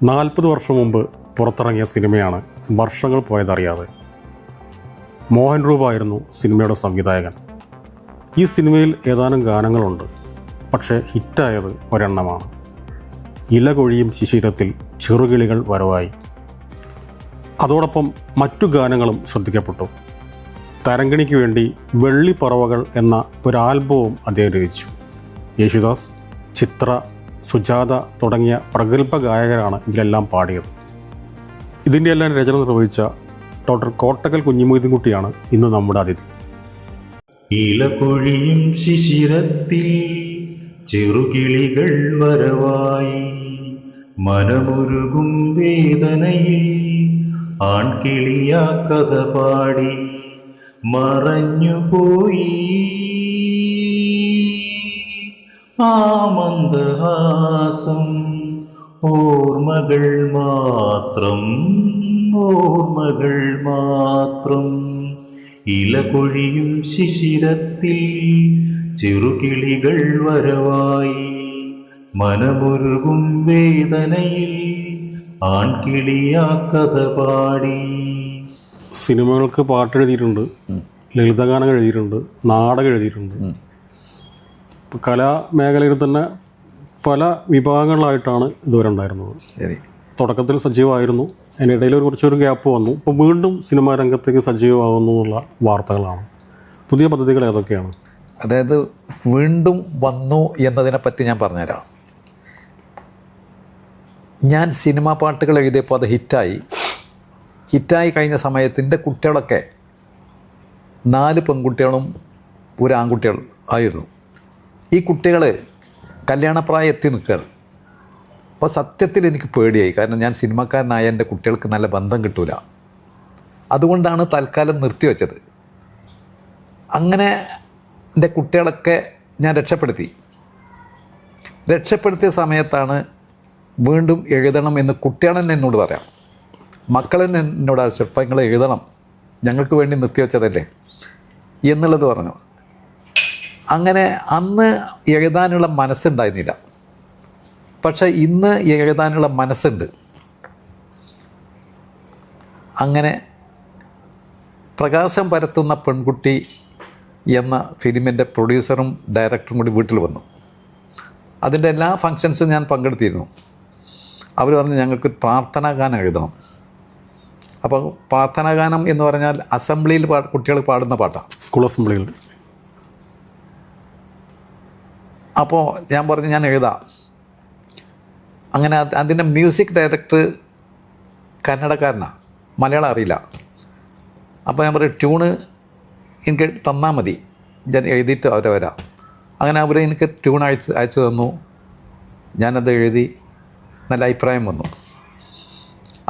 40 വർഷം മുമ്പ് പുറത്തിറങ്ങിയ സിനിമയാണ് വർഷങ്ങൾ പോയതറിയാതെ. മോഹൻ രൂപായിരുന്നു സിനിമയുടെ സംവിധായകൻ. ഈ സിനിമയിൽ ഏതാനും ഗാനങ്ങളുണ്ട്, പക്ഷേ ഹിറ്റായത് ഒരെണ്ണമാണ്. ഇല കൊഴിയും ശിശിരത്തിൽ ചെറുകിളികൾ വരവായി. അതോടൊപ്പം മറ്റു ഗാനങ്ങളും ശ്രദ്ധിക്കപ്പെട്ടു. തരംഗിണിക്ക് വേണ്ടി വെള്ളിപ്പറവകൾ എന്ന ഒരു ആൽബവും അദ്ദേഹം രചിച്ചു. യേശുദാസ്, ചിത്ര, സുജാത തുടങ്ങിയ പ്രഗത്ഭ ഗായകരാണ് ഇതിലെല്ലാം പാടിയത്. ഇതിൻ്റെ എല്ലാം രചന നിർവഹിച്ച ഡോക്ടർ കോട്ടക്കൽ കുഞ്ഞിമൊയ്തീൻകുട്ടിയാണ് ഇന്ന് നമ്മുടെ അതിഥി. ഇലപൊഴിയും ശിശിരത്തിൽ ചെറുകിളികൾ വരവായി, മനമുരുകും വേദനയിൽ ആൺകിളിയാ കഥ പാടി മറഞ്ഞുപോയി. ആ മന്ദഹാസം ഓർമ്മകൾ മാത്രം, ഓർമ്മകൾ മാത്രം. ഇലപൊഴിയും ശിശിരത്തിൽ ചെറുകിളികൾ വരവായി, മനമുരുകും വേദനയിൽ ആൺകിളിയാ കഥ പാടി. സിനിമകൾക്ക് പാട്ടെഴുതിയിട്ടുണ്ട്, ലളിതഗാനങ്ങൾ എഴുതിയിട്ടുണ്ട്, നാടകം എഴുതിയിട്ടുണ്ട്. കലാമേഖലയിൽ തന്നെ പല വിഭാഗങ്ങളായിട്ടാണ് ഇതുവരെ ഉണ്ടായിരുന്നത്. ശരി, തുടക്കത്തിൽ സജീവമായിരുന്നു, അതിനിടയിൽ കുറച്ചൊരു ഗ്യാപ്പ് വന്നു. ഇപ്പോൾ വീണ്ടും സിനിമാ രംഗത്തേക്ക് സജീവമാകുന്നു എന്നുള്ള വാർത്തകളാണ്. പുതിയ പദ്ധതികൾ ഏതൊക്കെയാണ്? അതായത് വീണ്ടും വന്നു എന്നതിനെപ്പറ്റി ഞാൻ പറഞ്ഞുതരാം. ഞാൻ സിനിമാ പാട്ടുകൾ എഴുതിയപ്പോൾ അത് ഹിറ്റായി കഴിഞ്ഞ സമയത്തിൻ്റെ കുട്ടികളൊക്കെ 4 പെൺകുട്ടികളും ഒരു ആൺകുട്ടികൾ ആയിരുന്നു. ഈ കുട്ടികൾ കല്യാണപ്രായം എത്തി നിൽക്കുകയാണ്. അപ്പോൾ സത്യത്തിൽ എനിക്ക് പേടിയായി, കാരണം ഞാൻ സിനിമക്കാരനായ എൻ്റെ കുട്ടികൾക്ക് നല്ല ബന്ധം കിട്ടൂല. അതുകൊണ്ടാണ് തൽക്കാലം നിർത്തിവെച്ചത്. അങ്ങനെ എൻ്റെ കുട്ടികളൊക്കെ ഞാൻ രക്ഷപ്പെടുത്തിയ സമയത്താണ് വീണ്ടും എഴുതണം എന്ന് കുട്ടികളെന്നെ എന്നോട് പറയാം. മക്കളെന്നെ എന്നോട് ആവശ്യപ്പെട്ട നിങ്ങൾ എഴുതണം, ഞങ്ങൾക്ക് വേണ്ടി നിർത്തിവെച്ചതല്ലേ എന്നുള്ളത് പറഞ്ഞു. അങ്ങനെ അന്ന് എഴുതാനുള്ള മനസ്സുണ്ടായിരുന്നില്ല, പക്ഷേ ഇന്ന് എഴുതാനുള്ള മനസ്സുണ്ട്. അങ്ങനെ പ്രകാശം പരത്തുന്ന പെൺകുട്ടി എന്ന ഫിലിമിൻ്റെ പ്രൊഡ്യൂസറും ഡയറക്ടറും കൂടി വീട്ടിൽ വന്നു. അതിൻ്റെ എല്ലാ ഫങ്ഷൻസും ഞാൻ പങ്കെടുത്തിരുന്നു. അവർ പറഞ്ഞു ഞങ്ങൾക്ക് പ്രാർത്ഥനാ ഗാനം എഴുതണം. അപ്പോൾ പ്രാർത്ഥനാ ഗാനം എന്ന് പറഞ്ഞാൽ അസംബ്ലിയിൽ കുട്ടികൾ പാടുന്ന പാട്ടാണ്, സ്കൂൾ അസംബ്ലിയിൽ. അപ്പോൾ ഞാൻ പറഞ്ഞു ഞാൻ എഴുതാം. അങ്ങനെ അതിൻ്റെ മ്യൂസിക് ഡയറക്ടർ കന്നഡക്കാരനാണ്, മലയാളം അറിയില്ല. അപ്പോൾ ഞാൻ പറയും ട്യൂണ് എനിക്ക് തന്നാൽ മതി, ഞാൻ എഴുതിയിട്ട് അവരെ വരാം. അങ്ങനെ അവർ എനിക്ക് ട്യൂൺ അയച്ചു തന്നു. ഞാനത് എഴുതി, നല്ല അഭിപ്രായം വന്നു.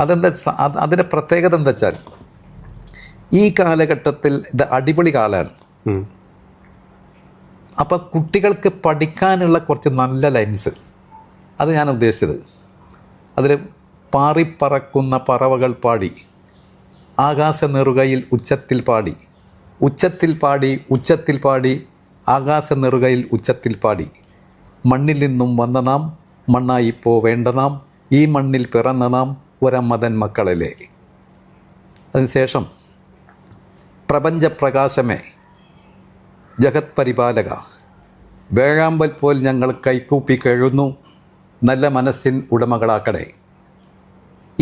അതിൻ്റെ പ്രത്യേകത എന്താ വെച്ചാൽ ഈ കാലഘട്ടത്തിൽ ഇത് അടിപൊളി കാലമാണ്. അപ്പോൾ കുട്ടികൾക്ക് പഠിക്കാനുള്ള കുറച്ച് നല്ല ലൈൻസ്, അത് ഞാൻ ഉദ്ദേശിച്ചത്. അതിൽ പാറിപ്പറക്കുന്ന പറവകൾ പാടി, ആകാശ നെറുകയിൽ ഉച്ചത്തിൽ പാടി, ഉച്ചത്തിൽ പാടി ഉച്ചത്തിൽ പാടി, ആകാശ നെറുകയിൽ ഉച്ചത്തിൽ പാടി, മണ്ണിൽ നിന്നും വന്ന നാം മണ്ണായി പോവേണ്ട നാം, ഈ മണ്ണിൽ പിറന്ന നാം ഒരമ്മതൻ മക്കളല്ലേ. അതിനുശേഷം പ്രപഞ്ചപ്രകാശമേ ജഗത് പരിപാലക, വേഴാമ്പൽ പോൽ ഞങ്ങൾ കൈക്കൂപ്പി കഴിയുന്നു, നല്ല മനസ്സിൻ ഉടമകളാക്കണേ.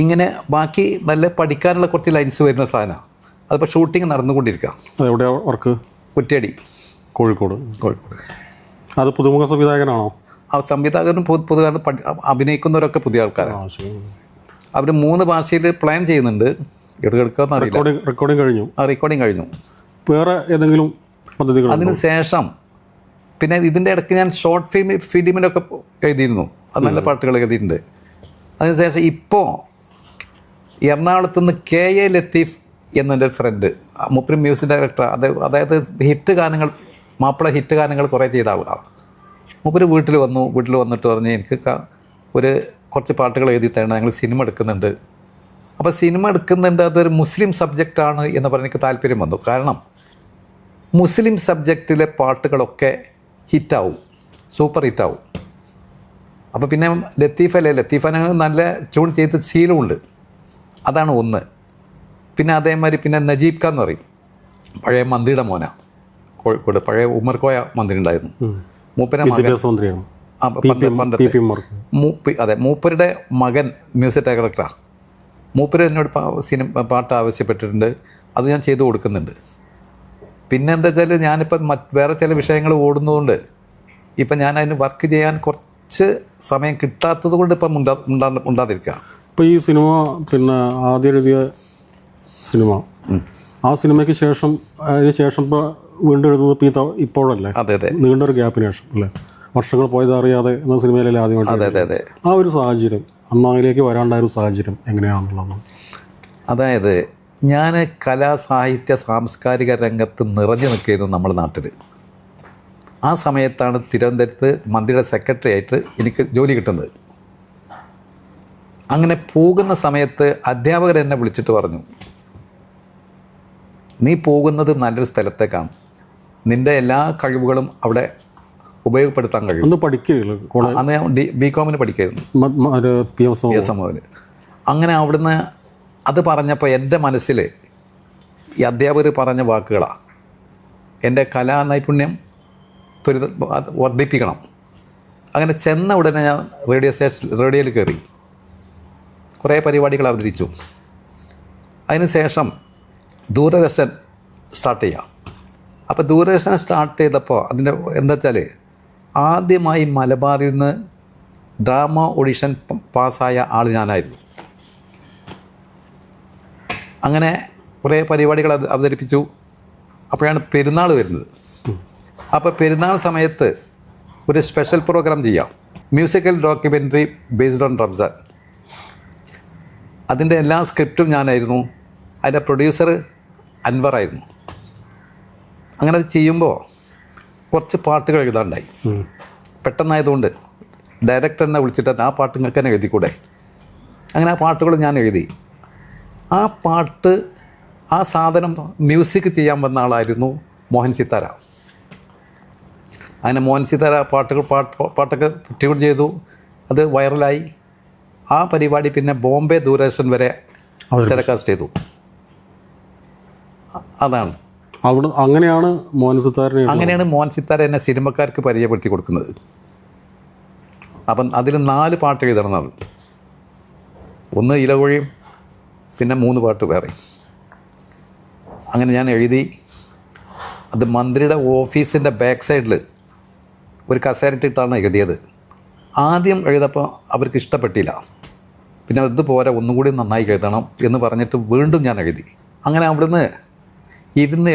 ഇങ്ങനെ ബാക്കി നല്ല പഠിക്കാനുള്ള കുറച്ച് ലൈൻസ് വരുന്ന സാധനമാണ്. അതിപ്പോൾ ഷൂട്ടിങ് നടന്നുകൊണ്ടിരിക്കുക. അതെവിടെ വർക്ക്? കുറ്റ്യാടി, കോഴിക്കോട്. അത് പുതുമുഖ സംവിധായകനാണോ? ആ സംവിധായകനും പുതുകാരനും അഭിനയിക്കുന്നവരൊക്കെ പുതിയ ആൾക്കാരാണ്. അവർ 3 ഭാഷയിൽ പ്ലാൻ ചെയ്യുന്നുണ്ട്. എടുക്കെടുക്കാന്ന് അറിയില്ല. റെക്കോർഡിങ് കഴിഞ്ഞു? ആ റെക്കോർഡിങ് കഴിഞ്ഞു. വേറെ ഏതെങ്കിലും പദ്ധതികൾ? അതിന് ശേഷം പിന്നെ ഇതിൻ്റെ ഇടയ്ക്ക് ഞാൻ ഷോർട്ട് ഫിലിമിലൊക്കെ എഴുതിയിരുന്നു. അത് നല്ല പാട്ടുകൾ എഴുതിയിട്ടുണ്ട്. അതിനുശേഷം ഇപ്പോൾ എറണാകുളത്ത് നിന്ന് KA ലത്തീഫ് എന്നെൻ്റെ ഒരു ഫ്രണ്ട്, മുപ്രി മ്യൂസിക് ഡയറക്ടർ, അതായത് ഹിറ്റ് ഗാനങ്ങൾ, മാപ്പിള ഹിറ്റ് ഗാനങ്ങൾ കുറേ ചെയ്ത ആളാണ്. മൂപ്പര് വീട്ടിൽ വന്നിട്ട് പറഞ്ഞ് എനിക്ക് കുറച്ച് പാട്ടുകൾ എഴുതി തരണം, ഞങ്ങൾ സിനിമ എടുക്കുന്നുണ്ട്. അപ്പോൾ സിനിമ എടുക്കുന്നുണ്ട്, അതൊരു മുസ്ലിം സബ്ജക്റ്റാണ് എന്ന് പറഞ്ഞ് എനിക്ക് താല്പര്യം വന്നു. കാരണം മുസ്ലിം സബ്ജക്റ്റിലെ പാട്ടുകളൊക്കെ ഹിറ്റാവും, സൂപ്പർ ഹിറ്റാവും. അപ്പോൾ പിന്നെ ലത്തീഫാനെ നല്ല ട്യൂൺ ചെയ്ത് ശീലമുണ്ട്. അതാണ് ഒന്ന്. പിന്നെ അതേമാതിരി പിന്നെ നജീബ് ഖാൻ എന്ന് പറയും, പഴയ മന്ത്രിയുടെ മോന, കോഴിക്കോട് പഴയ ഉമ്മർകോയ മന്ത്രി ഉണ്ടായിരുന്നു. മൂപ്പരെ മകൻ അതെ, മൂപ്പരുടെ മകൻ മ്യൂസിക് ഡയറക്ടറാണ്. മൂപ്പര് എന്നോട് പാട്ട് ആവശ്യപ്പെട്ടിട്ടുണ്ട്, അത് ഞാൻ ചെയ്തു കൊടുക്കുന്നുണ്ട്. പിന്നെ എന്താ വെച്ചാൽ ഞാനിപ്പം വേറെ ചില വിഷയങ്ങൾ ഓടുന്നതുകൊണ്ട് ഇപ്പം ഞാൻ അതിന് വർക്ക് ചെയ്യാൻ കുറച്ച് സമയം കിട്ടാത്തത് കൊണ്ട് ഇപ്പം ഉണ്ടാതിരിക്കുക. ഇപ്പോൾ ഈ സിനിമ പിന്നെ ആദ്യം എഴുതിയ സിനിമ, ആ സിനിമയ്ക്ക് ശേഷം അതിന് ശേഷം ഇപ്പോൾ വീണ്ടും എഴുതുന്നത് ഇപ്പോഴല്ലേ? അതെ അതെ, നീണ്ടൊരു ഗ്യാപ്പിന് ശേഷം അല്ലേ? വർഷങ്ങൾ പോയതറിയാതെ എന്ന സിനിമയിലല്ലേ ആദ്യമായിട്ട്? അതെ അതെ അതെ. ആ ഒരു സാഹചര്യം, അന്ന് അതിലേക്ക് വരാണ്ടായ ഒരു സാഹചര്യം എങ്ങനെയാണെന്നുള്ളത്? അതായത് ഞാൻ കലാ സാഹിത്യ സാംസ്കാരിക രംഗത്ത് നിറഞ്ഞു നിൽക്കുകയായിരുന്നു നമ്മുടെ നാട്ടിൽ. ആ സമയത്താണ് തിരുവനന്തപുരത്ത് മന്ത്രിയുടെ സെക്രട്ടറി ആയിട്ട് എനിക്ക് ജോലി കിട്ടുന്നത്. അങ്ങനെ പോകുന്ന സമയത്ത് അധ്യാപകർ എന്നെ വിളിച്ചിട്ട് പറഞ്ഞു, നീ പോകുന്നത് നല്ലൊരു സ്ഥലത്തേക്കാണ്, നിൻ്റെ എല്ലാ കഴിവുകളും അവിടെ ഉപയോഗപ്പെടുത്താൻ കഴിയും. അന്ന് ഞാൻ ബികോമിന് പഠിക്കായിരുന്നു, PSMOന്. അങ്ങനെ അവിടുന്ന് അത് പറഞ്ഞപ്പോൾ എൻ്റെ മനസ്സിൽ ഈ അധ്യാപകർ പറഞ്ഞ വാക്കുകളാണ്, എൻ്റെ കലാ നൈപുണ്യം വർദ്ധിപ്പിക്കണം. അങ്ങനെ ചെന്ന ഉടനെ ഞാൻ റേഡിയോയിൽ കയറി കുറേ പരിപാടികൾ അവതരിച്ചു. അതിനുശേഷം ദൂരദർശൻ സ്റ്റാർട്ട് ചെയ്യാം. അപ്പോൾ ദൂരദർശൻ സ്റ്റാർട്ട് ചെയ്തപ്പോൾ അതിൻ്റെ എന്താ വെച്ചാൽ ആദ്യമായി മലബാറിൽ നിന്ന് ഡ്രാമ ഓഡിഷൻ പാസ്സായ ആൾ ഞാനായിരുന്നു. അങ്ങനെ കുറേ പരിപാടികൾ അവതരിപ്പിച്ചു. അപ്പോഴാണ് പെരുന്നാൾ വരുന്നത്. അപ്പോൾ പെരുന്നാൾ സമയത്ത് ഒരു സ്പെഷ്യൽ പ്രോഗ്രാം ചെയ്യാം, musical documentary based on Ramzan. അതിൻ്റെ എല്ലാ സ്ക്രിപ്റ്റും ഞാനായിരുന്നു, അതിൻ്റെ പ്രൊഡ്യൂസർ അൻവറായിരുന്നു. അങ്ങനെ അത് ചെയ്യുമ്പോൾ കുറച്ച് പാട്ടുകൾ എഴുതാണ്ടായി. പെട്ടെന്നായതുകൊണ്ട് ഡയറക്ടറിനെ വിളിച്ചിട്ട് ആ പാട്ട് നിങ്ങൾക്ക് തന്നെ എഴുതിക്കൂടെ? അങ്ങനെ ആ പാട്ടുകൾ ഞാൻ എഴുതി. ആ പാട്ട്, ആ സാധനം മ്യൂസിക് ചെയ്യാൻ വന്ന ആളായിരുന്നു മോഹൻ സിത്താര. അങ്ങനെ മോഹൻ സിത്താര പാട്ടൊക്കെ ട്യൂൺ ചെയ്തു, അത് വൈറലായി. ആ പരിപാടി പിന്നെ ബോംബെ ദൂരദർശൻ വരെ ടെലികാസ്റ്റ് ചെയ്തു. അതാണ് അങ്ങനെയാണ് മോഹൻ സിത്താര എന്നെ സിനിമക്കാർക്ക് പരിചയപ്പെടുത്തി കൊടുക്കുന്നത്. അപ്പം അതിൽ 4 പാട്ട് എഴുതണമെന്നാണ്. ഒന്ന് ഇലകൊഴിയും, പിന്നെ 3 പാട്ട് വേറെ. അങ്ങനെ ഞാൻ എഴുതി. അത് മന്ത്രിയുടെ ഓഫീസിൻ്റെ ബാക്ക് സൈഡിൽ ഒരു കസേരട്ടിട്ടാണ് എഴുതിയത്. ആദ്യം എഴുതപ്പോൾ അവർക്ക് ഇഷ്ടപ്പെട്ടില്ല. പിന്നെ അത് പോരാ, ഒന്നുകൂടി നന്നായി എഴുതണം എന്ന് പറഞ്ഞിട്ട് വീണ്ടും ഞാൻ എഴുതി. അങ്ങനെ അവിടുന്ന് ഇരുന്ന്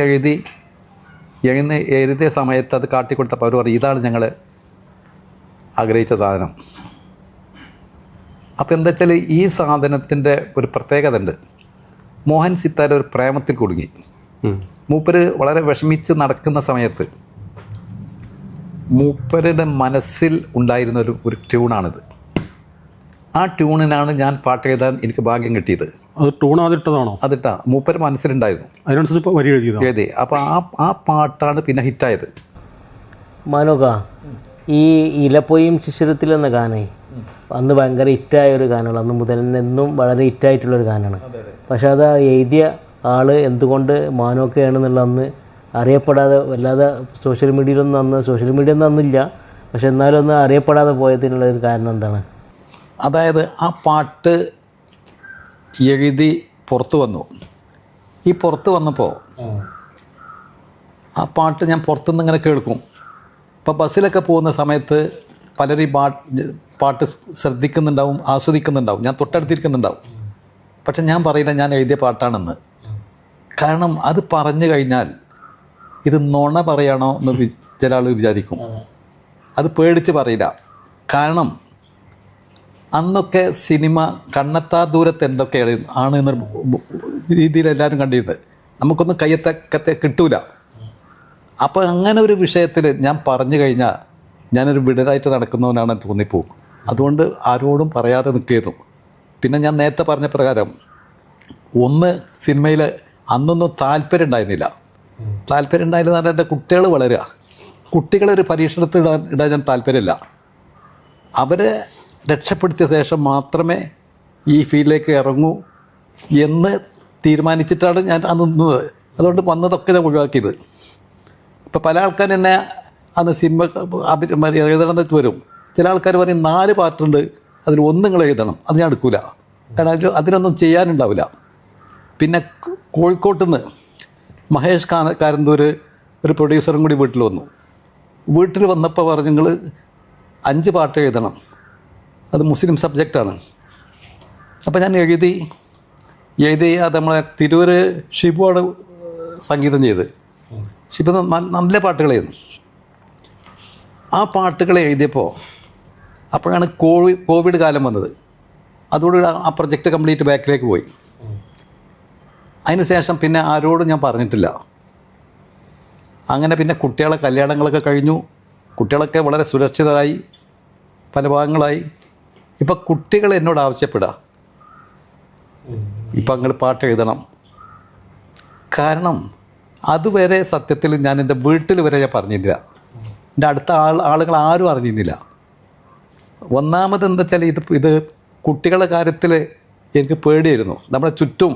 എഴുതിയ സമയത്ത് അത് കാട്ടിക്കൊടുത്തപ്പോൾ അവർ പറയും, ഇതാണ് ഞങ്ങൾ ആഗ്രഹിച്ച സാധനം. അപ്പോൾ എന്താ വെച്ചാൽ ഈ സാധനത്തിൻ്റെ ഒരു പ്രത്യേകത ഉണ്ട്. മോഹൻ സിത്താര ഒരു പ്രേമത്തിൽ കുടുങ്ങി. മൂപ്പര് വളരെ വിഷമിച്ച് നടക്കുന്ന സമയത്ത് മൂപ്പരുടെ മനസ്സിൽ ഉണ്ടായിരുന്ന ഒരു ട്യൂണാണിത്. ആ ട്യൂണിനാണ് ഞാൻ പാട്ട് എഴുതാൻ എനിക്ക് ഭാഗ്യം കിട്ടിയത്. അത് ട്യൂൺ അതിട്ടതാണോ? അതിട്ടാ മൂപ്പര് മനസ്സിലുണ്ടായിരുന്നു, അതിനനുസരിച്ച് വരി എഴുതി. അപ്പോൾ ആ പാട്ടാണ് പിന്നെ ഹിറ്റായത്. മാനോക, ഈ ഇലപ്പൊയും ശിശിരത്തിൽ എന്ന ഗാനേ അന്ന് ഭയങ്കര ഹിറ്റായ ഒരു ഗാനമാണ്. അന്ന് മുതൽ എന്നും വളരെ ഹിറ്റായിട്ടുള്ളൊരു ഗാനമാണ്. പക്ഷെ അത് എഴുതിയ ആൾ എന്തുകൊണ്ട് മാനോക്കയാണെന്നുള്ള അന്ന് അറിയപ്പെടാതെ, വല്ലാതെ സോഷ്യൽ മീഡിയ ഒന്നും അന്നില്ല, പക്ഷെ എന്നാലും ഒന്ന് അറിയപ്പെടാതെ പോയതിനുള്ള ഒരു കാരണം എന്താണ്? അതായത് ആ പാട്ട് എഴുതി പുറത്തു വന്നു. ഈ പുറത്ത് വന്നപ്പോൾ ആ പാട്ട് ഞാൻ പുറത്തുനിന്ന് ഇങ്ങനെ കേൾക്കും. ഇപ്പോൾ ബസ്സിലൊക്കെ പോകുന്ന സമയത്ത് പലരും ഈ പാട്ട് ശ്രദ്ധിക്കുന്നുണ്ടാവും, ആസ്വദിക്കുന്നുണ്ടാവും, ഞാൻ തൊട്ടടുത്തിരിക്കുന്നുണ്ടാവും. പക്ഷെ ഞാൻ പറയില്ല ഞാൻ എഴുതിയ പാട്ടാണെന്ന്. കാരണം അത് പറഞ്ഞു കഴിഞ്ഞാൽ ഇത് നുണ പറയണോ എന്ന് ചില ആൾ വിചാരിക്കും. അത് പേടിച്ച് പറയില്ല. കാരണം അന്നൊക്കെ സിനിമ കണ്ണെത്താ ദൂരത്ത് എന്തൊക്കെ ആണ് എന്ന രീതിയിൽ എല്ലാവരും കണ്ടിരുന്നത്. നമുക്കൊന്നും കയ്യെത്തക്കത്തെ കിട്ടൂല. അപ്പോൾ അങ്ങനെ ഒരു വിഷയത്തിൽ ഞാൻ പറഞ്ഞു കഴിഞ്ഞാൽ ഞാനൊരു വിടലായിട്ട് നടക്കുന്നവനാണെന്ന് തോന്നിപ്പോവും. അതുകൊണ്ട് ആരോടും പറയാതെ നിൽക്കുന്നു. പിന്നെ ഞാൻ നേരത്തെ പറഞ്ഞ പ്രകാരം ഒന്ന് സിനിമയിൽ അന്നൊന്നും താല്പര്യം ഉണ്ടായിരുന്നില്ല. താല്പര്യം ഉണ്ടായിരുന്ന എൻ്റെ കുട്ടികൾ വളരുക. കുട്ടികളൊരു പരീക്ഷണത്തിൽ ഇടാൻ ഞാൻ താല്പര്യമില്ല. അവർ രക്ഷപ്പെടുത്തിയ ശേഷം മാത്രമേ ഈ ഫീൽഡിലേക്ക് ഇറങ്ങൂ എന്ന് തീരുമാനിച്ചിട്ടാണ് ഞാൻ അന്ന് നിന്നത്. അതുകൊണ്ട് വന്നതൊക്കെ ഞാൻ ഒഴിവാക്കിയത്. ഇപ്പോൾ പല ആൾക്കാരും എന്നെ അന്ന് സിനിമ എഴുതണമെന്ന് വരും. ചില ആൾക്കാർ പറയും 4 പാർട്ടുണ്ട്, അതിൽ 1 നിങ്ങൾ എഴുതണം. അത് ഞാൻ എടുക്കില്ല, കാരണം അതിനൊന്നും ചെയ്യാനുണ്ടാവില്ല. പിന്നെ കോഴിക്കോട്ട് നിന്ന് മഹേഷ് കാരന്തൂർ ഒരു പ്രൊഡ്യൂസറും കൂടി വീട്ടിൽ വന്നു. വീട്ടിൽ വന്നപ്പോൾ പറഞ്ഞു, നിങ്ങൾ 5 പാട്ട് എഴുതണം, അത് മുസ്ലിം സബ്ജക്റ്റാണ്. അപ്പോൾ ഞാൻ എഴുതി അത് നമ്മളെ തിരൂർ ഷിബുവാണ് സംഗീതം ചെയ്ത്. ഷിബു നല്ല പാട്ടുകളായിരുന്നു. ആ പാട്ടുകൾ എഴുതിയപ്പോൾ അപ്പോഴാണ് കോവിഡ് കാലം വന്നത്. അതോടുകൂടി ആ പ്രൊജക്റ്റ് കംപ്ലീറ്റ് ബാക്കിലേക്ക് പോയി. അതിന് ശേഷം പിന്നെ ആരോടും ഞാൻ പറഞ്ഞിട്ടില്ല. അങ്ങനെ പിന്നെ കുട്ടികളെ കല്യാണങ്ങളൊക്കെ കഴിഞ്ഞു. കുട്ടികളൊക്കെ വളരെ സുരക്ഷിതരായി, പല ഭാഗങ്ങളായി. ഇപ്പം കുട്ടികൾ എന്നോട് ആവശ്യപ്പെടുക, ഇപ്പം നിങ്ങൾ പാട്ട് എഴുതണം. കാരണം അതുവരെ സത്യത്തിൽ ഞാൻ എൻ്റെ വീട്ടിൽ വരെ ഞാൻ പറഞ്ഞില്ല. എൻ്റെ അടുത്ത ആളുകൾ ആരും അറിഞ്ഞിരുന്നില്ല. ഒന്നാമത് എന്താ വെച്ചാൽ ഇത് കുട്ടികളുടെ കാര്യത്തിൽ എനിക്ക് പേടിയായിരുന്നു. നമ്മളെ ചുറ്റും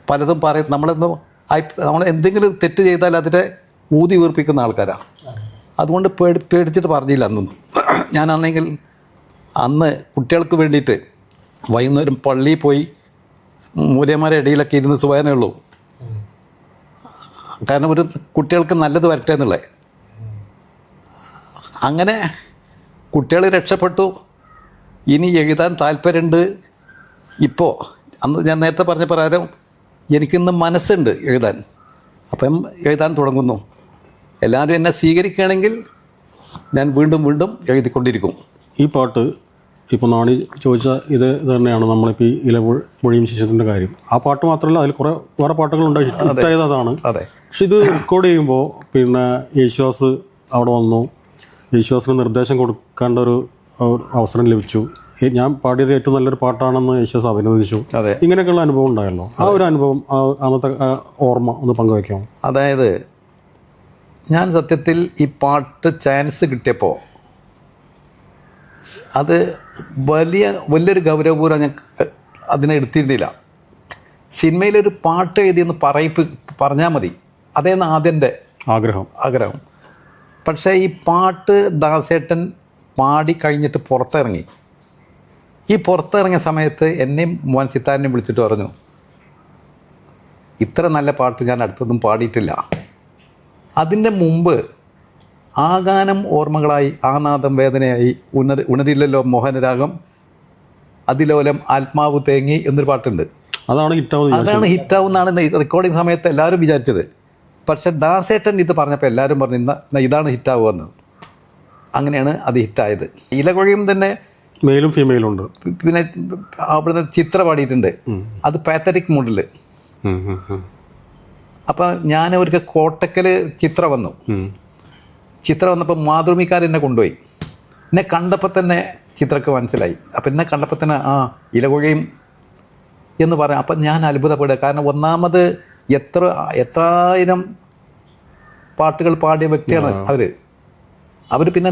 പലതും പറയും, നമ്മൾ എന്തെങ്കിലും തെറ്റ് ചെയ്താൽ അതിനെ ഊതി വീർപ്പിക്കുന്ന ആൾക്കാരാണ്. അതുകൊണ്ട് പേടിച്ചിട്ട് പറഞ്ഞില്ല അന്നൊന്നും. ഞാനാണെങ്കിൽ അന്ന് കുട്ടികൾക്ക് വേണ്ടിയിട്ട് വൈകുന്നേരം പള്ളിയിൽ പോയി മൂല്യന്മാരുടെ ഇടയിലൊക്കെ ഇരുന്ന് സുഖാനേ ഉള്ളൂ. കാരണം ഒരു കുട്ടികൾക്ക് നല്ലത് വരട്ടെ എന്നുള്ളത്. അങ്ങനെ കുട്ടികൾ രക്ഷപ്പെട്ടു. ഇനി എഴുതാൻ താല്പര്യമുണ്ട്. ഇപ്പോൾ അന്ന് ഞാൻ നേരത്തെ പറഞ്ഞ പ്രകാരം എനിക്കിന്ന് മനസ്സുണ്ട് എഴുതാൻ. അപ്പം എഴുതാൻ തുടങ്ങുന്നു. എല്ലാവരും എന്നെ സ്വീകരിക്കുകയാണെങ്കിൽ ഞാൻ വീണ്ടും വീണ്ടും എഴുതിക്കൊണ്ടിരിക്കും. ഈ പാട്ട് ഇപ്പോൾ നാണി ചോദിച്ച ഇത് തന്നെയാണ്, നമ്മളിപ്പോൾ ഈ ഇലമൊഴിയും ശിശുത്തിൻ്റെ കാര്യം. ആ പാട്ട് മാത്രമല്ല, അതിൽ കുറേ വേറെ പാട്ടുകളുണ്ട്, ഹിറ്റായത് അതാണ്. അതെ. പക്ഷെ ഇത് റെക്കോർഡ് ചെയ്യുമ്പോൾ പിന്നെ യേശുദാസ് അവിടെ വന്നു. യേശുദാസിന് നിർദ്ദേശം കൊടുക്കേണ്ട ഒരു അവസരം ലഭിച്ചു. ഞാൻ പാടിയത് ഏറ്റവും നല്ലൊരു പാട്ടാണെന്ന് യേശുദാസ് അഭിനന്ദിച്ചു. അതെ. ഇങ്ങനെയൊക്കെയുള്ള അനുഭവം ഉണ്ടായല്ലോ. ആ ഒരു അനുഭവം, അന്നത്തെ ഓർമ്മ ഒന്ന് പങ്കുവയ്ക്കാമോ? അതായത് ഞാൻ സത്യത്തിൽ ഈ പാട്ട് ചാൻസ് കിട്ടിയപ്പോൾ അത് വലിയൊരു ഗൗരവപൂർവ്വം ഞാൻ അതിനെ എടുത്തിരുന്നില്ല. സിനിമയിലൊരു പാട്ട് എഴുതിയെന്ന് പറഞ്ഞാൽ മതി, അതേന്ന് ആദ്യൻ്റെ ആഗ്രഹം. പക്ഷേ ഈ പാട്ട് ദാസേട്ടൻ പാടിക്കഴിഞ്ഞിട്ട് പുറത്തിറങ്ങി. ഈ പുറത്തിറങ്ങിയ സമയത്ത് എന്നെയും മോഹൻ സിത്താരനെയും വിളിച്ചിട്ട് പറഞ്ഞു, ഇത്ര നല്ല പാട്ട് ഞാൻ അടുത്തൊന്നും പാടിയിട്ടില്ല. അതിൻ്റെ മുമ്പ് ആ ഗാനം ഓർമ്മകളായി, ആ നാദം വേദനയായി, ഉണരില്ലല്ലോ മോഹനരാഗം, അതിലോലം ആത്മാവ് തേങ്ങി എന്നൊരു പാട്ടുണ്ട്. അതാണ് ഹിറ്റാവുന്നതാണ് റെക്കോർഡിങ് സമയത്ത് എല്ലാവരും വിചാരിച്ചത്. പക്ഷെ ദാസേട്ടൻ ഇത് പറഞ്ഞപ്പോൾ എല്ലാവരും പറഞ്ഞു ഇതാണ് ഹിറ്റാവുമെന്ന്. അങ്ങനെയാണ് അത് ഹിറ്റായത്. ഇലകൊഴിയും തന്നെ മെയിലും ഫീമെയിലും ഉണ്ട്. പിന്നെ അവിടുന്ന് ചിത്ര പാടിയിട്ടുണ്ട്, അത് പാത്തറ്റിക് മൂഡിൽ. അപ്പം ഞാൻ ഒരിക്കൽ കോട്ടക്കൽ ചിത്ര വന്നപ്പോൾ മാതൃമിക്കാർ എന്നെ കൊണ്ടുപോയി. എന്നെ കണ്ടപ്പോൾ തന്നെ ചിത്രക്ക് മനസ്സിലായി. അപ്പം എന്നെ കണ്ടപ്പോൾ തന്നെ ഇലകൊഴിയും എന്ന് പറയാം. അപ്പം ഞാൻ അത്ഭുതപ്പെടുക. കാരണം ഒന്നാമത് എത്രായിരം പാട്ടുകൾ പാടിയ വ്യക്തിയാണ് അവർ. പിന്നെ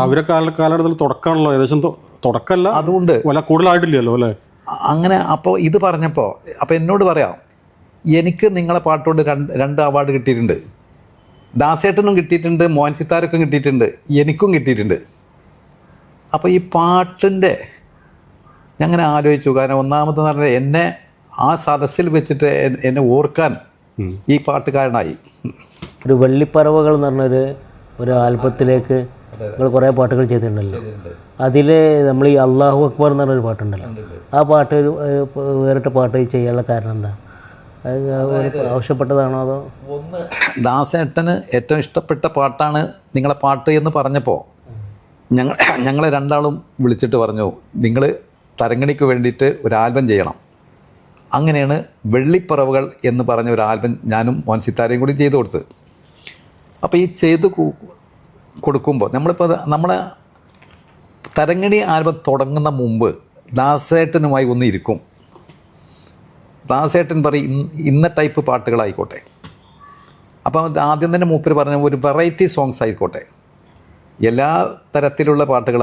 അവരെ കാലഘട്ടത്തിൽ തുടക്കമാണല്ലോ, ഏകദേശം തുടക്കമല്ല, അതുകൊണ്ട് കൂടുതലായിട്ടില്ലല്ലോ അല്ലേ. അങ്ങനെ അപ്പോൾ ഇത് പറഞ്ഞപ്പോൾ അപ്പോൾ എന്നോട് പറയാം, എനിക്ക് നിങ്ങളെ പാട്ടുകൊണ്ട് 2 അവാർഡ് കിട്ടിയിട്ടുണ്ട്. ദാസേട്ടനും കിട്ടിയിട്ടുണ്ട്, മോഹൻ സിത്താരക്കും കിട്ടിയിട്ടുണ്ട്, എനിക്കും കിട്ടിയിട്ടുണ്ട്. അപ്പോൾ ഈ പാട്ടിൻ്റെ ഞാൻ അങ്ങനെ ആലോചിച്ചു. കാരണം ഒന്നാമതെന്ന് പറഞ്ഞാൽ എന്നെ ആ സദസ്സിൽ വെച്ചിട്ട് എന്നെ ഓർക്കാൻ ഈ പാട്ടുകാരനായി. ഒരു വെള്ളിപ്പറവകൾ എന്ന് പറഞ്ഞൊരു ആൽബത്തിലേക്ക് നിങ്ങൾ കുറേ പാട്ടുകൾ ചെയ്തിട്ടുണ്ടല്ലോ. അതിൽ നമ്മൾ ഈ അള്ളാഹു അക്ബർ എന്ന് പറഞ്ഞൊരു പാട്ടുണ്ടല്ലോ. ആ പാട്ട് വേറിട്ട പാട്ട് ചെയ്യാനുള്ള കാരണം എന്താ? ആവശ്യപ്പെട്ടതാണോ അതോ? ദാസേട്ടന് ഏറ്റവും ഇഷ്ടപ്പെട്ട പാട്ടാണ് നിങ്ങളെ പാട്ട് എന്ന് പറഞ്ഞപ്പോൾ ഞങ്ങളെ 2 ആളും വിളിച്ചിട്ട് പറഞ്ഞു, നിങ്ങൾ തരംഗണിക്ക് വേണ്ടിയിട്ട് ഒരു ആൽബം ചെയ്യണം. അങ്ങനെയാണ് വെള്ളിപ്പറവുകൾ എന്ന് പറഞ്ഞ ഒരു ആൽബം ഞാനും മോഹൻ സിത്താരയും കൂടി ചെയ്തു കൊടുത്തത്. അപ്പോൾ ഈ ചെയ്ത് കൊടുക്കുമ്പോൾ നമ്മളെ തരംഗിണി ആൽബം തുടങ്ങുന്ന മുമ്പ് ദാസേട്ടനുമായി ഒന്ന് ഇരിക്കും. ദാസേട്ടൻ പറയും ഇന്ന ടൈപ്പ് പാട്ടുകളായിക്കോട്ടെ. അപ്പോൾ ആദ്യം തന്നെ മൂപ്പര് പറഞ്ഞ ഒരു വെറൈറ്റി സോങ്സ് ആയിക്കോട്ടെ, എല്ലാ തരത്തിലുള്ള പാട്ടുകൾ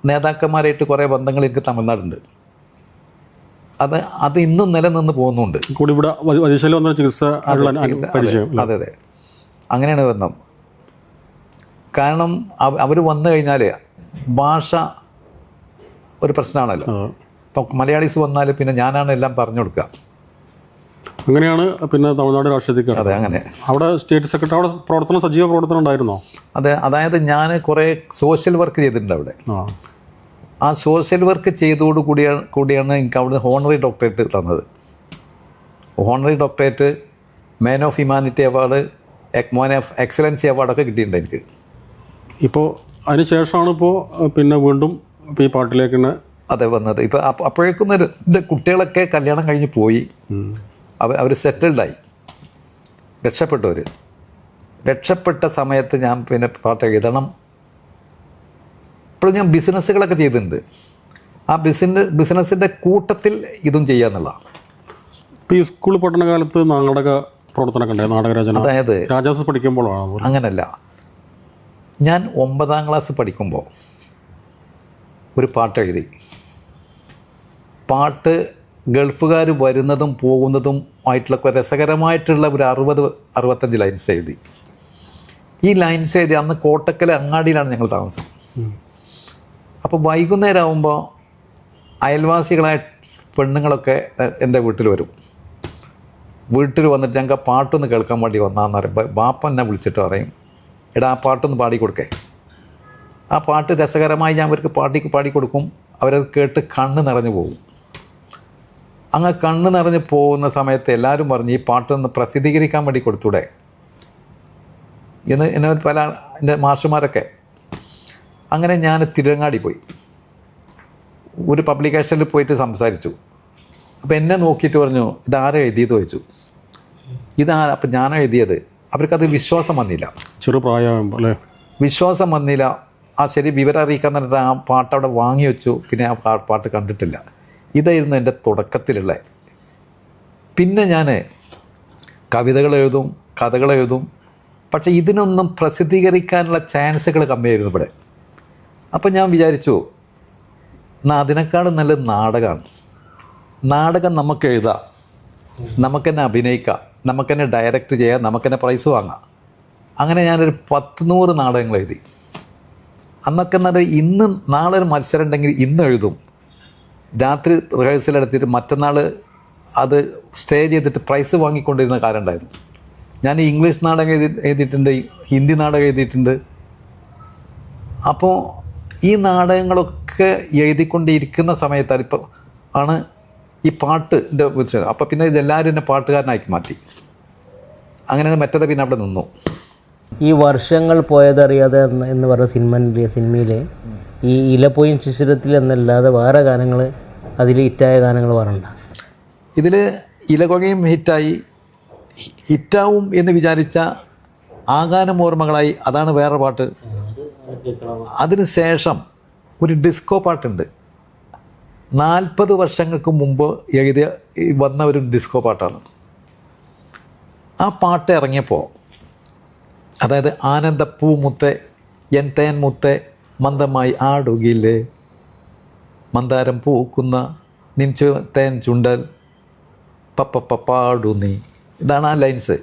നേതാക്കന്മാരായിട്ട് കുറേ ബന്ധങ്ങൾ എനിക്ക് തമിഴ്നാടുണ്ട്. അത് ഇന്നും നിലനിന്ന് പോകുന്നുണ്ട്. കൂടി ഇവിടെ വൈദ്യശാല വന്ന ചികിത്സ പരിചയം. അതെ അതെ, അങ്ങനെയാണ് ബന്ധം. കാരണം അവർ വന്നു കഴിഞ്ഞാൽ ഭാഷ ഒരു പ്രശ്നമാണല്ലോ. ഇപ്പം മലയാളീസ് വന്നാൽ പിന്നെ ഞാനാണ് എല്ലാം പറഞ്ഞു കൊടുക്കുക. അങ്ങനെയാണ് പിന്നെ തമിഴ്നാട് രാഷ്ട്രീയത്തിൽ. അതെ, അങ്ങനെ. അവിടെ സ്റ്റേറ്റ് സെക്രട്ടറി അവിടെ സജീവ പ്രവർത്തനം ഉണ്ടായിരുന്നോ? അതെ, അതായത് ഞാൻ കുറേ സോഷ്യൽ വർക്ക് ചെയ്തിട്ടുണ്ട് അവിടെ. ആ സോഷ്യൽ വർക്ക് ചെയ്തോടു കൂടിയാണ് എനിക്ക് അവിടുന്ന് ഹോണറി ഡോക്ടറേറ്റ് തന്നത്. Honorary doctorate, man of humanity award, man of excellency അവാർഡൊക്കെ കിട്ടിയിട്ടുണ്ട് എനിക്ക്. ഇപ്പോൾ അതിന് ശേഷമാണ് ഇപ്പോൾ പിന്നെ വീണ്ടും ഇപ്പോൾ ഈ പാട്ടിലേക്ക് തന്നെ അതെ വന്നത്. ഇപ്പോൾ അപ്പോഴേക്കും എൻ്റെ കുട്ടികളൊക്കെ കല്യാണം കഴിഞ്ഞ് പോയി, അവർ സെറ്റിൽഡായി, രക്ഷപ്പെട്ട സമയത്ത് ഞാൻ പിന്നെ പാട്ട് എഴുതണം. ഇപ്പോൾ ഞാൻ ബിസിനസ്സുകളൊക്കെ ചെയ്തിട്ടുണ്ട്. ആ ബിസിനസ്സിൻ്റെ കൂട്ടത്തിൽ ഇതും ചെയ്യാന്നുള്ള. ഇപ്പോൾ ഈ സ്കൂൾ പഠനകാലത്ത് നാടക പ്രവർത്തനമൊക്കെ ഉണ്ടായി, നാടകരചന. അതായത് രാജാസ് പഠിക്കുമ്പോഴാണ്. അങ്ങനല്ല, ഞാൻ 9ാം ക്ലാസ് പഠിക്കുമ്പോൾ ഒരു പാട്ട് എഴുതി. പാട്ട് ഗൾഫുകാർ വരുന്നതും പോകുന്നതും ആയിട്ടുള്ള രസകരമായിട്ടുള്ള ഒരു 60-65 ലൈൻസ് എഴുതി. ഈ ലൈൻസ് എഴുതി അന്ന് കോട്ടക്കൽ അങ്ങാടിയിലാണ് ഞങ്ങൾ താമസം. അപ്പോൾ വൈകുന്നേരം ആകുമ്പോൾ അയൽവാസികളായ പെണ്ണുങ്ങളൊക്കെ എൻ്റെ വീട്ടിൽ വരും. വീട്ടിൽ വന്നിട്ട് ഞങ്ങൾക്ക് ആ പാട്ടൊന്ന് കേൾക്കാൻ വേണ്ടി വന്നാന്ന് പറയുമ്പോൾ ബാപ്പ എന്നെ വിളിച്ചിട്ട് പറയും, എടാ ആ പാട്ടൊന്ന് പാടിക്കൊടുക്കേ. ആ പാട്ട് രസകരമായി ഞാൻ അവർക്ക് പാടിക്കൊടുക്കും. അവരത് കേട്ട് കണ്ണ് നിറഞ്ഞു പോകും. അങ്ങ് കണ്ണ് നിറഞ്ഞ് പോകുന്ന സമയത്ത് എല്ലാവരും പറഞ്ഞു, ഈ പാട്ടൊന്ന് പ്രസിദ്ധീകരിക്കാൻ വേണ്ടി കൊടുത്തൂടെ എന്ന് എന്നെ പല എൻ്റെ മാഷുമാരൊക്കെ. അങ്ങനെ ഞാൻ തിരുവങ്ങാടി പോയി, ഒരു പബ്ലിക്കേഷനിൽ പോയിട്ട് സംസാരിച്ചു. അപ്പോൾ എന്നെ നോക്കിയിട്ട് പറഞ്ഞു, ഇതാരാ എഴുതിയത് ചോദിച്ചു. അപ്പം ഞാനാ എഴുതിയത്. അവർക്കത് വിശ്വാസം വന്നില്ല. ചെറുപ്രായമാകുമ്പോൾ അല്ലേ? വിശ്വാസം വന്നില്ല. ആ ശരി, വിവരം അറിയിക്കാൻ പറഞ്ഞിട്ട് ആ പാട്ട് അവിടെ വാങ്ങി വെച്ചു. പിന്നെ ആ പാട്ട് കണ്ടിട്ടില്ല. ഇതായിരുന്നു എൻ്റെ തുടക്കത്തിലുള്ള. പിന്നെ ഞാൻ കവിതകൾ എഴുതും, കഥകൾ എഴുതും. പക്ഷേ ഇതിനൊന്നും പ്രസിദ്ധീകരിക്കാനുള്ള ചാൻസുകൾ കമ്മിയായിരുന്നു ഇവിടെ. അപ്പം ഞാൻ വിചാരിച്ചു, എന്നാൽ അതിനേക്കാളും നല്ലത് നാടകമാണ്. നാടകം നമുക്ക് എഴുതാം, നമുക്ക് തന്നെ അഭിനയിക്കാം, നമുക്ക് തന്നെ ഡയറക്റ്റ് ചെയ്യാം, നമുക്ക് തന്നെ പ്രൈസ് വാങ്ങാം. അങ്ങനെ ഞാനൊരു 100 നാടകങ്ങൾ എഴുതി. അന്നൊക്കെ എന്നാൽ ഇന്ന് നാളെ ഒരു മത്സരം ഉണ്ടെങ്കിൽ ഇന്ന് എഴുതും. രാത്രി റിഹേഴ്സൽ എടുത്തിട്ട് മറ്റന്നാൾ അത് സ്റ്റേ ചെയ്തിട്ട് പ്രൈസ് വാങ്ങിക്കൊണ്ടിരുന്ന കാലം ഉണ്ടായിരുന്നു. ഞാൻ ഇംഗ്ലീഷ് നാടകം എഴുതിയിട്ടുണ്ട്, ഹിന്ദി നാടകം എഴുതിയിട്ടുണ്ട്. അപ്പോൾ ഈ നാടകങ്ങളൊക്കെ എഴുതിക്കൊണ്ടിരിക്കുന്ന സമയത്താണ് ഇപ്പോൾ ആണ് ഈ പാട്ടിൻ്റെ വിഷയം. അപ്പോൾ പിന്നെ ഇതെല്ലാവരും എന്നെ പാട്ടുകാരനാക്കി മാറ്റി. അങ്ങനെയാണ് മറ്റേത് പിന്നെ അവിടെ നിന്നു. ഈ വർഷങ്ങൾ പോയതറിയാതെ എന്ന് പറഞ്ഞ സിനിമയിലെ ഈ ഇലപ്പൊയും ശിശിരത്തിൽ എന്നല്ലാതെ വേറെ ഗാനങ്ങൾ അതിൽ ഹിറ്റായ ഗാനങ്ങൾ പറയണ്ട. ഇതിൽ ഇലകൊകയും ഹിറ്റാവും എന്ന് വിചാരിച്ച ആഗാനം ഓർമ്മകളായി, അതാണ് വേറെ പാട്ട്. അതിന് ശേഷം ഒരു ഡിസ്കോ പാട്ടുണ്ട്. 40 വർഷങ്ങൾക്ക് മുമ്പ് വന്ന ഒരു ഡിസ്കോ പാട്ടാണ്. ആ പാട്ട് ഇറങ്ങിയപ്പോൾ, അതായത് ആനന്ദപ്പൂ മുത്തേ എൻ തേൻ മുത്തേ മന്ദമായി ആടുകില്ലേ മന്ദാരം പൂക്കുന്ന നിൻ തേൻ ചുണ്ടൽ പാടു നീ. ഇതാണ് ആ ലൈൻസ്.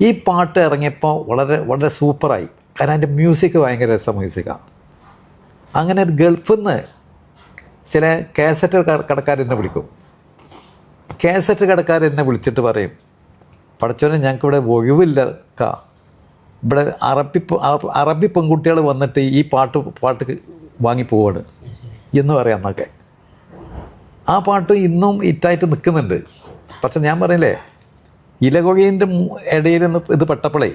ഈ പാട്ട് ഇറങ്ങിയപ്പോൾ വളരെ വളരെ സൂപ്പറായി. കാരണം അതിൻ്റെ മ്യൂസിക് ഭയങ്കര രസം മ്യൂസിക്കാണ്. അങ്ങനെ ഗൾഫിൽ നിന്ന് ചില കാസറ്റ് കടക്കാരെന്നെ വിളിക്കും. കാസറ്റ് കടക്കാരെന്നെ വിളിച്ചിട്ട് പറയും, പടച്ചോനെ ഞങ്ങൾക്കിവിടെ ഒഴിവില്ല, ഇവിടെ അറബി പെൺകുട്ടികൾ വന്നിട്ട് ഈ പാട്ട് വാങ്ങി പോവാണ് എന്ന് പറയാം എന്നൊക്കെ. ആ പാട്ട് ഇന്നും ഹിറ്റായിട്ട് നിൽക്കുന്നുണ്ട്. പക്ഷെ ഞാൻ പറയില്ലേ, ഇലകൊകേൻ്റെ ഇടയിൽ നിന്ന് ഇത് പെട്ടപ്പോഴേ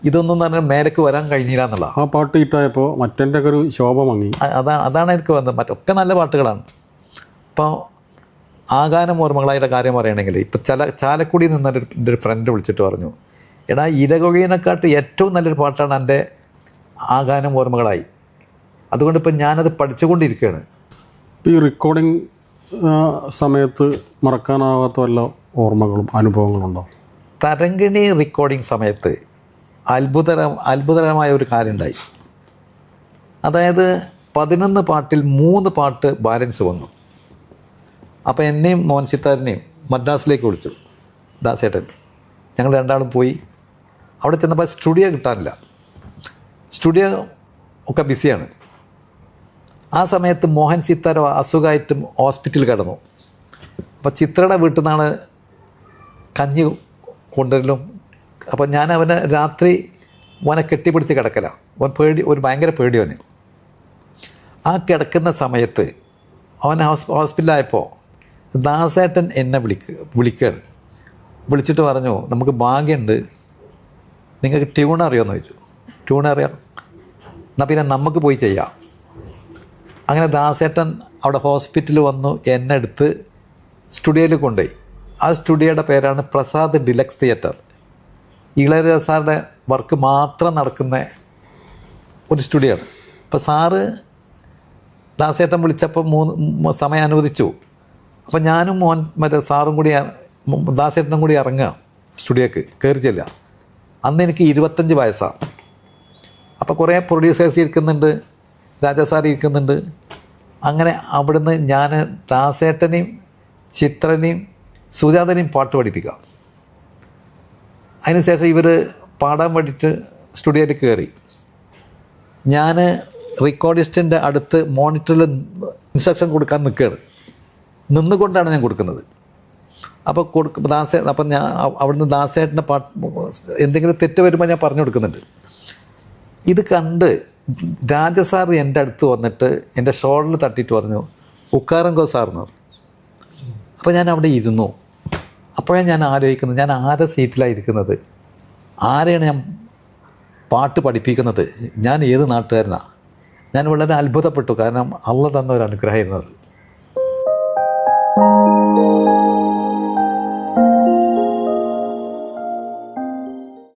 ഇതൊന്നും പറഞ്ഞാൽ മേലേക്ക് വരാൻ കഴിഞ്ഞില്ല എന്നുള്ള. ആ പാട്ട് ഹിറ്റായപ്പോൾ മറ്റേ ഒരു ശോഭ മങ്ങി. അതാണ് എനിക്ക് വന്നത്. മറ്റൊക്കെ നല്ല പാട്ടുകളാണ്. ഇപ്പോൾ ആഗാനം ഓർമ്മകളായിട്ട് കാര്യം പറയുകയാണെങ്കിൽ, ഇപ്പോൾ ചാലക്കുടിയിൽ നിന്നൊരു എൻ്റെ ഒരു ഫ്രണ്ട് വിളിച്ചിട്ട് പറഞ്ഞു, എടാ ഇലകൊകേനെക്കാട്ട് ഏറ്റവും നല്ലൊരു പാട്ടാണ് എൻ്റെ ആഗാനം ഓർമ്മകളായി. അതുകൊണ്ട് ഇപ്പം ഞാനത് പഠിച്ചുകൊണ്ടിരിക്കുകയാണ്. ഈ റെക്കോർഡിങ് സമയത്ത് മറക്കാനാവാത്ത വല്ല ഓർമ്മകളും അനുഭവങ്ങളുണ്ടോ? തരങ്കിണി റെക്കോർഡിങ് സമയത്ത് അത്ഭുതകരമായ ഒരു കാര്യം ഉണ്ടായി. അതായത് 11 പാട്ടിൽ 3 പാട്ട് ബാലൻസ് വന്നു. അപ്പോൾ എന്നെയും മോഹൻ സിത്താരിനെയും മദ്രാസിലേക്ക് വിളിച്ചു ദാസേട്ടൻ. ഞങ്ങൾ രണ്ടാളും പോയി. അവിടെ ചെന്നപ്പോൾ സ്റ്റുഡിയോ കിട്ടാനില്ല, സ്റ്റുഡിയോ ഒക്കെ ബിസിയാണ്. ആ സമയത്ത് മോഹൻ സിത്താര അസുഖമായിട്ടും ഹോസ്പിറ്റലിൽ കിടന്നു. അപ്പോൾ ചിത്രയുടെ വീട്ടിൽ നിന്നാണ് കഞ്ഞി കൊണ്ടുവരലും. അപ്പോൾ ഞാൻ അവനെ രാത്രി അവനെ കെട്ടിപ്പിടിച്ച് കിടക്കല. ഒരു ഭയങ്കര പേടി അവന്. ആ കിടക്കുന്ന സമയത്ത് അവൻ ഹോസ്പിറ്റലായപ്പോൾ ദാസേട്ടൻ എന്നെ വിളിക്കുകയാണ്. വിളിച്ചിട്ട് പറഞ്ഞു, നമുക്ക് ഭാഗ്യമുണ്ട്, നിങ്ങൾക്ക് ട്യൂൺ അറിയാമെന്ന് ചോദിച്ചു. ട്യൂൺ അറിയാം, എന്നാൽ പിന്നെ നമുക്ക് പോയി ചെയ്യാം. അങ്ങനെ ദാസേട്ടൻ അവിടെ ഹോസ്പിറ്റലിൽ വന്നു, എന്നെ എടുത്ത് സ്റ്റുഡിയോയിൽ കൊണ്ടുപോയി. ആ സ്റ്റുഡിയോയുടെ പേരാണ് പ്രസാദ് ഡിലക്സ് തിയേറ്റർ. ഇളയരാജ സാറിൻ്റെ വർക്ക് മാത്രം നടക്കുന്ന ഒരു സ്റ്റുഡിയോ ആണ്. അപ്പോൾ സാറ് ദാസേട്ടൻ വിളിച്ചപ്പോൾ 3 സമയം അനുവദിച്ചു. അപ്പോൾ ഞാനും സാറും കൂടി ദാസേട്ടനും കൂടി ഇറങ്ങുക സ്റ്റുഡിയോക്ക്, കയറി ചെല്ലുക. അന്ന് എനിക്ക് 25 വയസ്സാണ്. അപ്പോൾ കുറേ പ്രൊഡ്യൂസേഴ്സ് ഇരിക്കുന്നുണ്ട്, രാജാ സാർ ഇരിക്കുന്നുണ്ട്. അങ്ങനെ അവിടുന്ന് ഞാൻ ദാസേട്ടനെയും ചിത്രനെയും സുജാതനെയും പാട്ട് പഠിപ്പിക്കുക. അതിനുശേഷം ഇവർ പാടാൻ വേണ്ടിയിട്ട് സ്റ്റുഡിയോയിൽ കയറി. ഞാൻ റെക്കോർഡിസ്റ്റിൻ്റെ അടുത്ത് മോണിറ്ററിൽ ഇൻസ്ട്രക്ഷൻ കൊടുക്കാൻ നിൽക്കുകയാണ്. നിന്നുകൊണ്ടാണ് ഞാൻ കൊടുക്കുന്നത്. അപ്പോൾ അപ്പം ഞാൻ അവിടുന്ന് ദാസേട്ടൻ്റെ പാട്ട് എന്തെങ്കിലും തെറ്റ് വരുമ്പോൾ ഞാൻ പറഞ്ഞു കൊടുക്കുന്നുണ്ട്. ഇത് കണ്ട് രാജസാർ എൻ്റെ അടുത്ത് വന്നിട്ട് എൻ്റെ ഷോൾഡറിൽ തട്ടിയിട്ട് പറഞ്ഞു, ഉക്കാറങ്കോ സാറെന്ന് പറഞ്ഞു. അപ്പോൾ ഞാൻ അവിടെ ഇരുന്നു. അപ്പോഴാണ് ഞാൻ ആലോചിക്കുന്നത്, ഞാൻ ആരെ സീറ്റിലായിരിക്കുന്നത്, ആരെയാണ് ഞാൻ പാട്ട് പഠിപ്പിക്കുന്നത്, ഞാൻ ഏത് നാട്ടുകാരനാണ്. ഞാൻ വളരെ അത്ഭുതപ്പെട്ടു. കാരണം അള്ള തന്ന ഒരു അനുഗ്രഹമായിരുന്നു അത്.